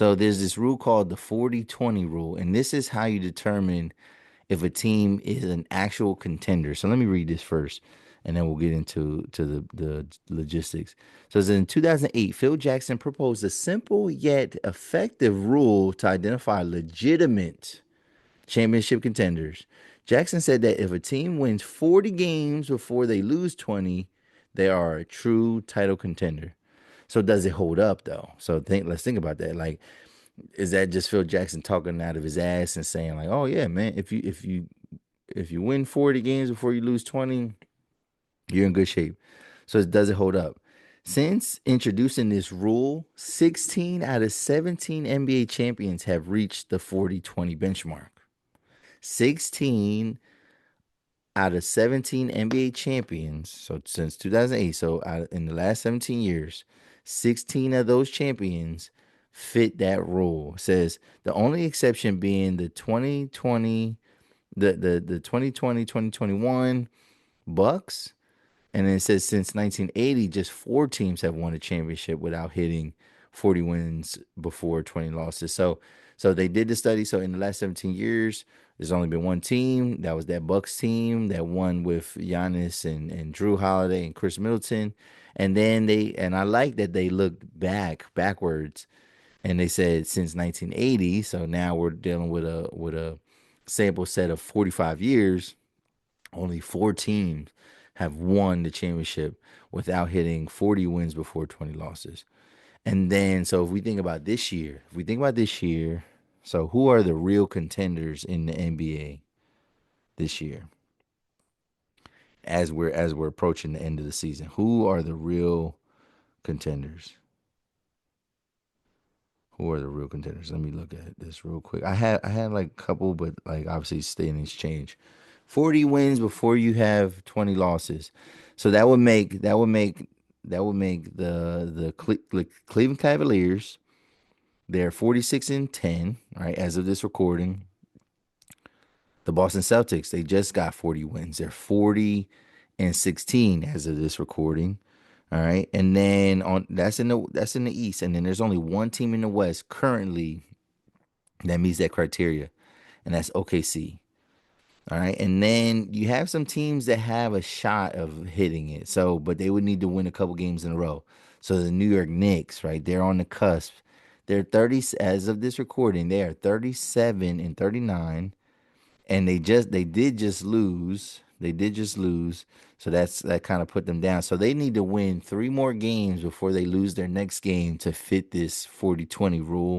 So there's this rule called the 40-20 rule, and this is how you determine if a team is an actual contender. So let me read this first, and then we'll get into the logistics. So it's in 2008, Phil Jackson proposed a simple yet effective rule to identify legitimate championship contenders. Jackson said that if a team wins 40 games before they lose 20, they are a true title contender. So does it hold up though? So let's think about that. Like, is that just Phil Jackson talking out of his ass and saying like, "Oh yeah, man, if you win 40 games before you lose 20, you're in good shape." So does it hold up? Since introducing this rule, 16 out of 17 NBA champions have reached the 40-20 benchmark. 16 out of 17 NBA champions, so since 2008, so in the last 17 years, 16 of those champions fit that rule. It says the only exception being the 2020, the 2020, 2021 Bucks. And then it says since 1980, just four teams have won a championship without hitting 40 wins before 20 losses. So they did the study. So in the last 17 years, there's only been one team. That was that Bucks team that won with Giannis and Drew Holiday and Chris Middleton. And then and I like that they looked backwards, and they said since 1980. So now we're dealing with a sample set of 45 years. Only four teams have won the championship without hitting 40 wins before 20 losses. And then, so if we think about this year, so who are the real contenders in the NBA this year? As we're approaching the end of the season, who are the real contenders? Who are the real contenders? Let me look at this real quick. I had like a couple, but like obviously standings change. 40 wins before you have 20 losses. So that would make the Cleveland Cavaliers. They're 46-10, right, as of this recording. The Boston Celtics, they just got 40 wins. They're 40-16 as of this recording. All right. And then on that's in the East. And then there's only one team in the West currently that meets that criteria, and that's OKC. All right. And then you have some teams that have a shot of hitting it. So, but they would need to win a couple games in a row. So the New York Knicks, right? They're on the cusp. They're 30 as of this recording, they are 37-39. And they did just lose. They did just lose. So that kind of put them down. So they need to win three more games before they lose their next game to fit this 40-20 rule.